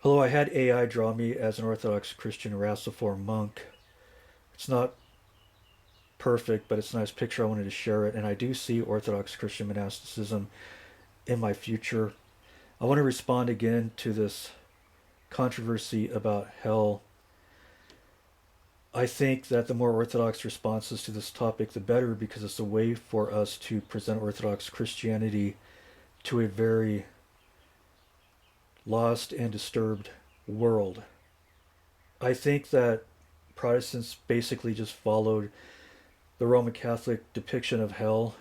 Although I had AI draw me as an Orthodox Christian Rastafari monk, it's not perfect, but it's a nice picture. I wanted to share it, and I do see Orthodox Christian monasticism in my future. I want to respond again to this controversy about hell. I think that the more Orthodox responses to this topic, the better, because it's a way for us to present Orthodox Christianity to a very lost and disturbed world. I think that Protestants basically just followed the Roman Catholic depiction of hell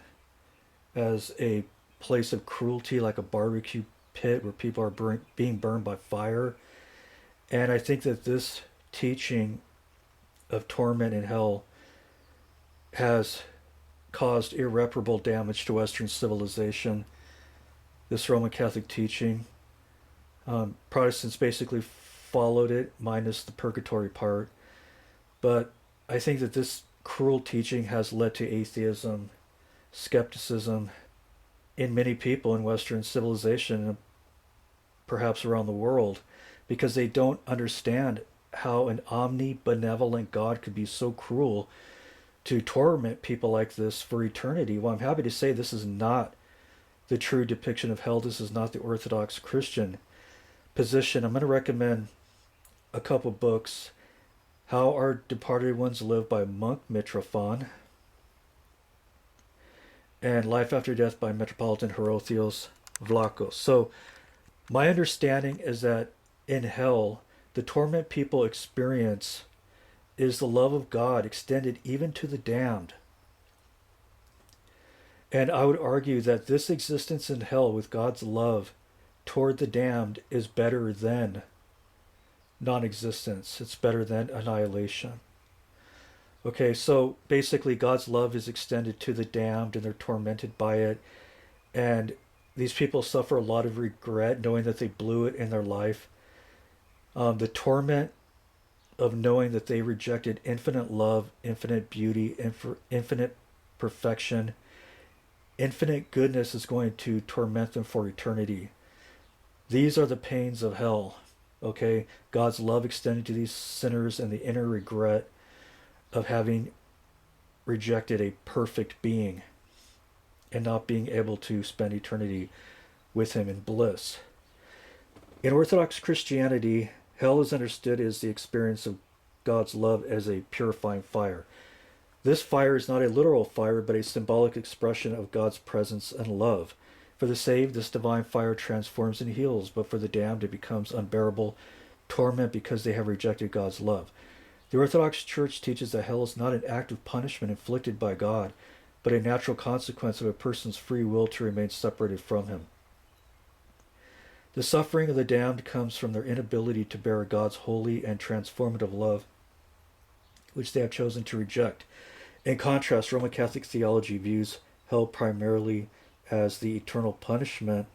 as a place of cruelty, like a barbecue pit where people are being burned by fire. And I think that this teaching of torment in hell has caused irreparable damage to Western civilization. This Roman Catholic teaching, Protestants basically followed it, minus the purgatory part. But I think that this cruel teaching has led to atheism, skepticism in many people in Western civilization, and perhaps around the world, because they don't understand how an omnibenevolent God could be so cruel to torment people like this for eternity. Well, I'm happy to say this is not the true depiction of hell. This is not the Orthodox Christian position. I'm going to recommend a couple books. How Our Departed Ones Live by monk Mitrophan, and Life After Death by Metropolitan Hierotheos Vlachos. So my understanding is that in hell, the torment people experience is the love of God extended even to the damned. And I would argue that this existence in hell with God's love toward the damned is better than non-existence. It's better than annihilation. Okay, so basically God's love is extended to the damned and they're tormented by it. And these people suffer a lot of regret knowing that they blew it in their life. The torment of knowing that they rejected infinite love, infinite beauty, infinite perfection, infinite goodness is going to torment them for eternity. These are the pains of hell. Okay, God's love extended to these sinners and the inner regret of having rejected a perfect being and not being able to spend eternity with him in bliss. In Orthodox Christianity, hell is understood as the experience of God's love as a purifying fire. This fire is not a literal fire, but a symbolic expression of God's presence and love. For the saved, this divine fire transforms and heals, but for the damned, it becomes unbearable torment because they have rejected God's love. The Orthodox Church teaches that hell is not an act of punishment inflicted by God, but a natural consequence of a person's free will to remain separated from him. The suffering of the damned comes from their inability to bear God's holy and transformative love, which they have chosen to reject. In contrast, Roman Catholic theology views hell primarily as the eternal punishment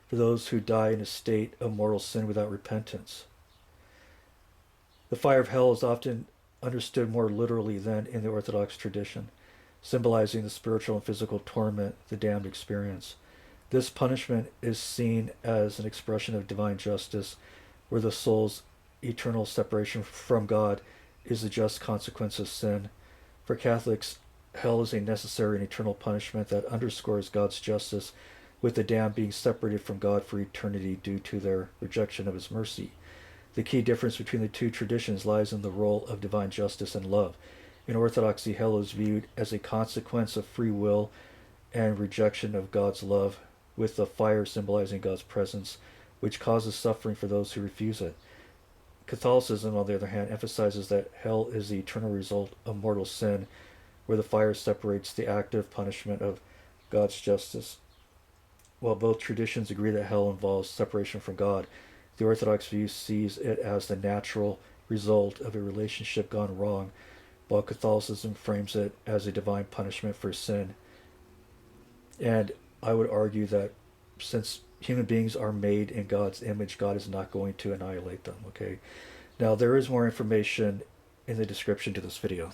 for those who die in a state of mortal sin without repentance. The fire of hell is often understood more literally than in the Orthodox tradition, symbolizing the spiritual and physical torment the damned experience. This punishment is seen as an expression of divine justice, where the soul's eternal separation from God is the just consequence of sin. For Catholics, hell is a necessary and eternal punishment that underscores God's justice, with the damned being separated from God for eternity due to their rejection of his mercy. The key difference between the two traditions lies in the role of divine justice and love. In Orthodoxy, hell is viewed as a consequence of free will and rejection of God's love, with the fire symbolizing God's presence, which causes suffering for those who refuse it. Catholicism, on the other hand, emphasizes that hell is the eternal result of mortal sin, where the fire separates the active punishment of God's justice. While both traditions agree that hell involves separation from God, the Orthodox view sees it as the natural result of a relationship gone wrong, while Catholicism frames it as a divine punishment for sin. And I would argue that since human beings are made in God's image, God is not going to annihilate them, okay? Now, there is more information in the description to this video.